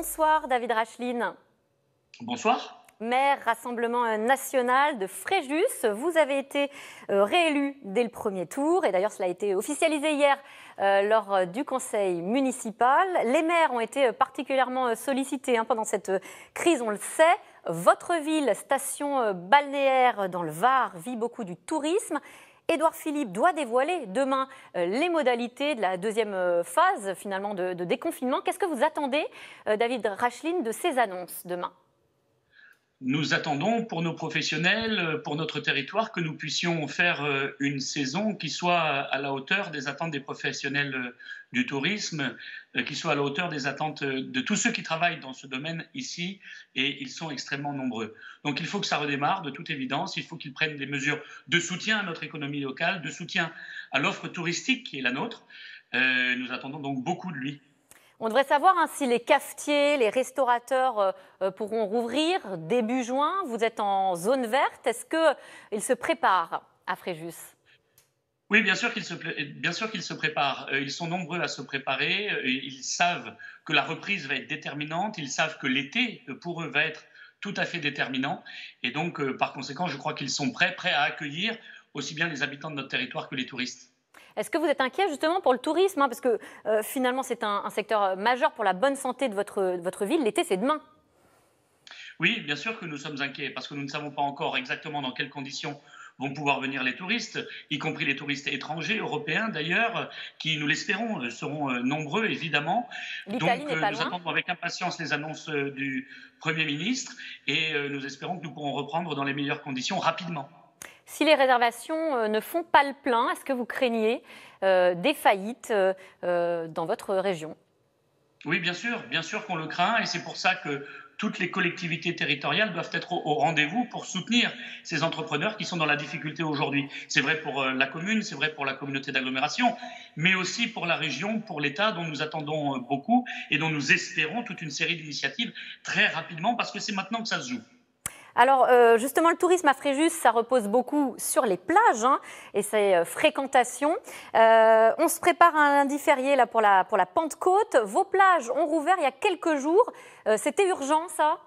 Bonsoir David Racheline. Bonsoir. Maire Rassemblement national de Fréjus, vous avez été réélu dès le premier tour et d'ailleurs cela a été officialisé hier lors du conseil municipal. Les maires ont été particulièrement sollicités pendant cette crise, on le sait. Votre ville, station balnéaire dans le Var, vit beaucoup du tourisme. Édouard Philippe doit dévoiler demain les modalités de la deuxième phase finalement de déconfinement. Qu'est-ce que vous attendez, David Racheline, de ces annonces demain ? Nous attendons pour nos professionnels, pour notre territoire, que nous puissions faire une saison qui soit à la hauteur des attentes des professionnels du tourisme, qui soit à la hauteur des attentes de tous ceux qui travaillent dans ce domaine ici, et ils sont extrêmement nombreux. Donc il faut que ça redémarre, de toute évidence, il faut qu'ils prennent des mesures de soutien à notre économie locale, de soutien à l'offre touristique qui est la nôtre. Nous attendons donc beaucoup de lui. On devrait savoir si les cafetiers, les restaurateurs pourront rouvrir début juin. Vous êtes en zone verte. Est-ce qu'ils se préparent à Fréjus ? Oui, bien sûr qu'ils se préparent. Ils sont nombreux à se préparer. Ils savent que la reprise va être déterminante. Ils savent que l'été, pour eux, va être tout à fait déterminant. Et donc, par conséquent, je crois qu'ils sont prêts à accueillir aussi bien les habitants de notre territoire que les touristes. Est-ce que vous êtes inquiet justement pour le tourisme parce que finalement c'est un secteur majeur pour la bonne santé de votre ville. L'été, c'est demain. Oui, bien sûr que nous sommes inquiets parce que nous ne savons pas encore exactement dans quelles conditions vont pouvoir venir les touristes, y compris les touristes étrangers, européens d'ailleurs, qui, nous l'espérons, seront nombreux évidemment. L'Italie n'est pas nous loin. attendons avec impatience les annonces du Premier ministre et nous espérons que nous pourrons reprendre dans les meilleures conditions rapidement. Si les réservations ne font pas le plein, est-ce que vous craignez des faillites dans votre région ? Oui, bien sûr qu'on le craint et c'est pour ça que toutes les collectivités territoriales doivent être au rendez-vous pour soutenir ces entrepreneurs qui sont dans la difficulté aujourd'hui. C'est vrai pour la commune, c'est vrai pour la communauté d'agglomération, mais aussi pour la région, pour l'État dont nous attendons beaucoup et dont nous espérons toute une série d'initiatives très rapidement parce que c'est maintenant que ça se joue. Alors justement, le tourisme à Fréjus, ça repose beaucoup sur les plages et ses fréquentations. On se prépare à un lundi férié là, pour la Pentecôte. Vos plages ont rouvert il y a quelques jours. C'était urgent, ça ?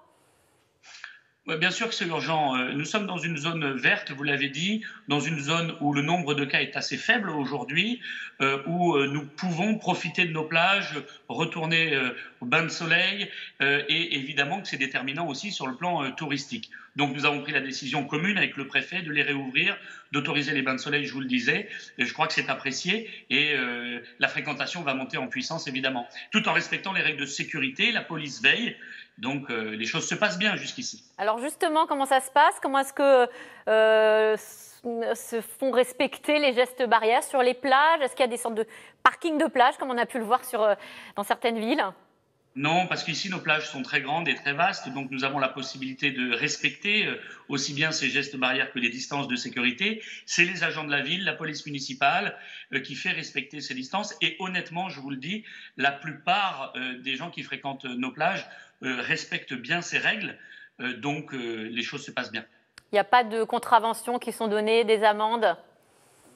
Bien sûr que c'est urgent. Nous sommes dans une zone verte, vous l'avez dit, dans une zone où le nombre de cas est assez faible aujourd'hui, où nous pouvons profiter de nos plages, retourner au bain de soleil, et évidemment que c'est déterminant aussi sur le plan touristique. Donc nous avons pris la décision commune avec le préfet de les réouvrir, d'autoriser les bains de soleil, je vous le disais. Et je crois que c'est apprécié et la fréquentation va monter en puissance évidemment, tout en respectant les règles de sécurité. La police veille. Donc, les choses se passent bien jusqu'ici. Alors justement, comment ça se passe ? Comment est-ce que se font respecter les gestes barrières sur les plages ? Est-ce qu'il y a des sortes de parkings de plage, comme on a pu le voir dans certaines villes ? Non, parce qu'ici, nos plages sont très grandes et très vastes, donc nous avons la possibilité de respecter aussi bien ces gestes barrières que les distances de sécurité. C'est les agents de la ville, la police municipale, qui fait respecter ces distances. Et honnêtement, je vous le dis, la plupart des gens qui fréquentent nos plages respectent bien ces règles, donc les choses se passent bien. Il n'y a pas de contraventions qui sont données, des amendes ?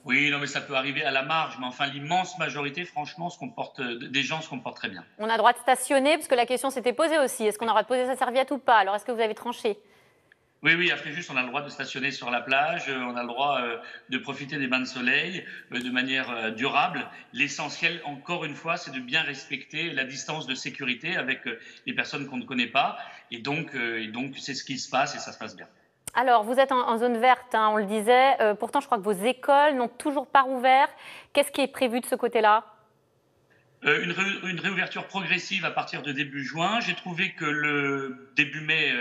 Oui, non, mais ça peut arriver à la marge, mais enfin, l'immense majorité, franchement, des gens se comportent très bien. On a le droit de stationner, parce que la question s'était posée aussi. Est-ce qu'on a le droit de poser sa serviette ou pas ? Alors, est-ce que vous avez tranché ? Oui, à Fréjus, on a le droit de stationner sur la plage, on a le droit de profiter des bains de soleil de manière durable. L'essentiel, encore une fois, c'est de bien respecter la distance de sécurité avec les personnes qu'on ne connaît pas. Et donc c'est ce qui se passe et ça se passe bien. Alors, vous êtes en zone verte, on le disait. Pourtant, je crois que vos écoles n'ont toujours pas rouvert. Qu'est-ce qui est prévu de ce côté-là ? Une réouverture progressive à partir de début juin. J'ai trouvé que le début mai,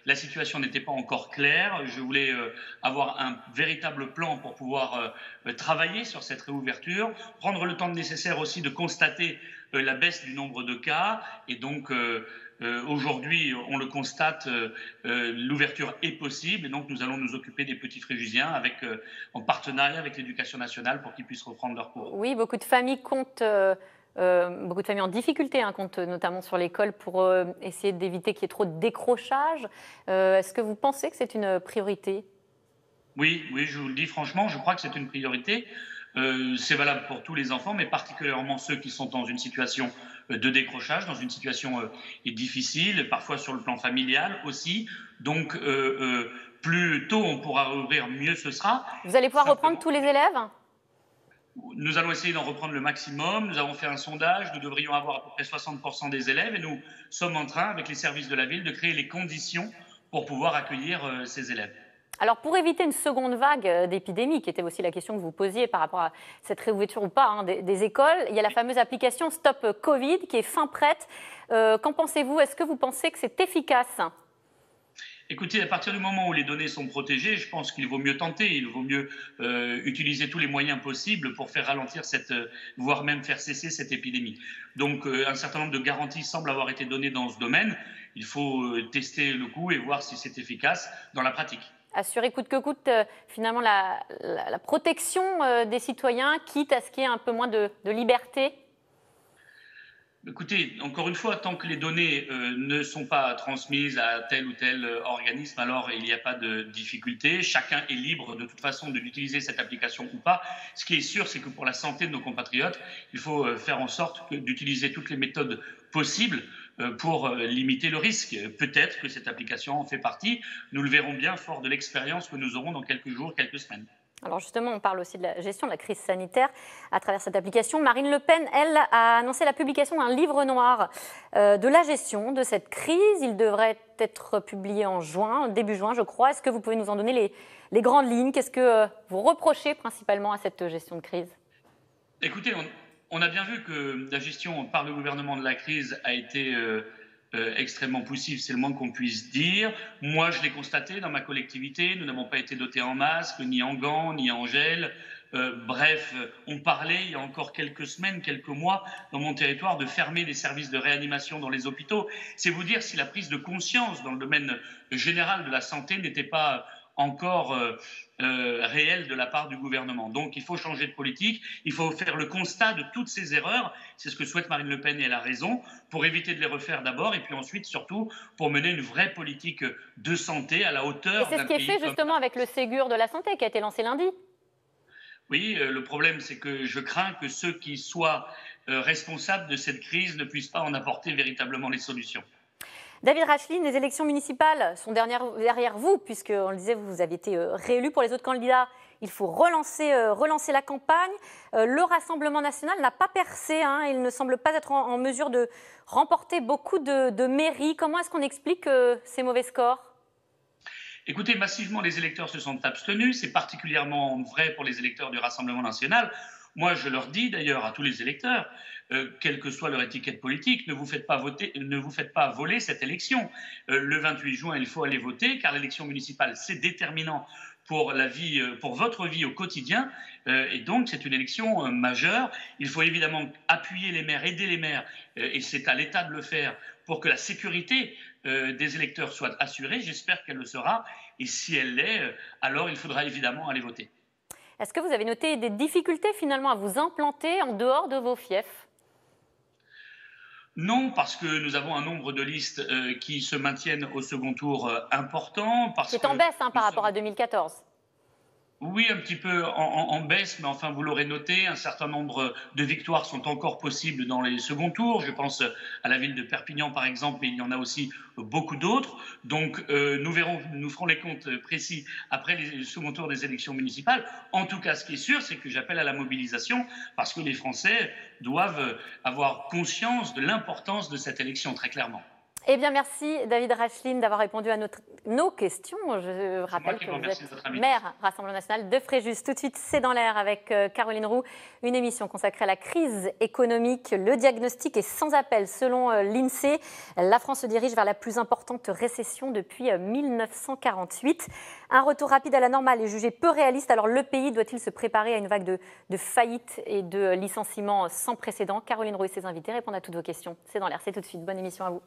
la situation n'était pas encore claire. Je voulais avoir un véritable plan pour pouvoir travailler sur cette réouverture, prendre le temps nécessaire aussi de constater la baisse du nombre de cas. Et donc, aujourd'hui, on le constate, l'ouverture est possible. Et donc, nous allons nous occuper des petits Fréjusiens en partenariat avec l'Éducation nationale pour qu'ils puissent reprendre leurs cours. Oui, beaucoup de familles comptent... beaucoup de familles en difficulté comptent notamment sur l'école pour essayer d'éviter qu'il y ait trop de décrochage. Est-ce que vous pensez que c'est une priorité ? Oui, oui, je vous le dis franchement, je crois que c'est une priorité. C'est valable pour tous les enfants, mais particulièrement ceux qui sont dans une situation de décrochage, dans une situation difficile, parfois sur le plan familial aussi. Donc, plus tôt on pourra rouvrir, mieux ce sera. Vous allez pouvoir reprendre Simplement, tous les élèves? nous allons essayer d'en reprendre le maximum. Nous avons fait un sondage. Nous devrions avoir à peu près 60% des élèves et nous sommes en train, avec les services de la ville, de créer les conditions pour pouvoir accueillir ces élèves. Alors, pour éviter une seconde vague d'épidémie, qui était aussi la question que vous posiez par rapport à cette réouverture ou pas des écoles, il y a la fameuse application Stop Covid qui est fin prête. Qu'en pensez-vous? Est-ce que vous pensez que c'est efficace? Écoutez, à partir du moment où les données sont protégées, je pense qu'il vaut mieux tenter, il vaut mieux utiliser tous les moyens possibles pour faire ralentir voire même faire cesser cette épidémie. Donc, un certain nombre de garanties semblent avoir été données dans ce domaine. Il faut tester le coup et voir si c'est efficace dans la pratique. Assurer coûte que coûte, finalement, la protection des citoyens, quitte à ce qu'il y ait un peu moins de liberté? Écoutez, encore une fois, tant que les données ne sont pas transmises à tel ou tel organisme, alors il n'y a pas de difficulté. Chacun est libre de toute façon d'utiliser cette application ou pas. Ce qui est sûr, c'est que pour la santé de nos compatriotes, il faut faire en sorte d'utiliser toutes les méthodes possibles pour limiter le risque. Peut-être que cette application en fait partie. Nous le verrons bien fort de l'expérience que nous aurons dans quelques jours, quelques semaines. Alors justement, on parle aussi de la gestion de la crise sanitaire à travers cette application. Marine Le Pen, elle, a annoncé la publication d'un livre noir de la gestion de cette crise. Il devrait être publié en juin, début juin, je crois. Est-ce que vous pouvez nous en donner les grandes lignes? Qu'est-ce que vous reprochez principalement à cette gestion de crise? Écoutez, on a bien vu que la gestion par le gouvernement de la crise a été extrêmement poussive, c'est le moins qu'on puisse dire. Moi, je l'ai constaté dans ma collectivité, nous n'avons pas été dotés en masques, ni en gants, ni en gel. Bref, on parlait il y a encore quelques semaines, quelques mois, dans mon territoire, de fermer des services de réanimation dans les hôpitaux. C'est vous dire si la prise de conscience dans le domaine général de la santé n'était pas encore réelle de la part du gouvernement. Donc il faut changer de politique, il faut faire le constat de toutes ces erreurs, c'est ce que souhaite Marine Le Pen et elle a raison, pour éviter de les refaire d'abord et puis ensuite surtout pour mener une vraie politique de santé à la hauteur d'un pays. Et c'est ce qui est fait justement avec le Ségur de la santé qui a été lancé lundi. Oui, le problème c'est que je crains que ceux qui soient responsables de cette crise ne puissent pas en apporter véritablement les solutions. David Racheline, les élections municipales sont derrière vous, puisqu'on le disait, vous avez été réélu. Pour les autres candidats, il faut relancer la campagne. Le Rassemblement national n'a pas percé, il ne semble pas être en mesure de remporter beaucoup de mairies. Comment est-ce qu'on explique ces mauvais scores? Écoutez, massivement, les électeurs se sont abstenus. C'est particulièrement vrai pour les électeurs du Rassemblement national. Moi, je leur dis d'ailleurs à tous les électeurs, quelle que soit leur étiquette politique, ne vous faites pas voler cette élection. Le 28 juin, il faut aller voter, car l'élection municipale, c'est déterminant pour votre vie au quotidien. Et donc, c'est une élection majeure. Il faut évidemment appuyer les maires, aider les maires, et c'est à l'État de le faire pour que la sécurité des électeurs soit assurée. J'espère qu'elle le sera. Et si elle l'est, alors il faudra évidemment aller voter. Est-ce que vous avez noté des difficultés finalement à vous implanter en dehors de vos fiefs? Non, parce que nous avons un nombre de listes qui se maintiennent au second tour important. C'est en baisse par rapport à 2014. Oui, un petit peu en baisse, mais enfin, vous l'aurez noté, un certain nombre de victoires sont encore possibles dans les seconds tours. Je pense à la ville de Perpignan, par exemple, mais il y en a aussi beaucoup d'autres. Donc, nous ferons les comptes précis après les seconds tours des élections municipales. En tout cas, ce qui est sûr, c'est que j'appelle à la mobilisation parce que les Français doivent avoir conscience de l'importance de cette élection, très clairement. Eh bien, merci David Racheline d'avoir répondu à nos questions. Je rappelle que vous êtes maire Rassemblement national de Fréjus. Tout de suite, c'est dans l'air avec Caroline Roux, une émission consacrée à la crise économique. Le diagnostic est sans appel. Selon l'INSEE, la France se dirige vers la plus importante récession depuis 1948. Un retour rapide à la normale est jugé peu réaliste. Alors, le pays doit-il se préparer à une vague de faillites et de licenciements sans précédent? Caroline Roux et ses invités répondent à toutes vos questions. C'est dans l'air, c'est tout de suite. Bonne émission à vous.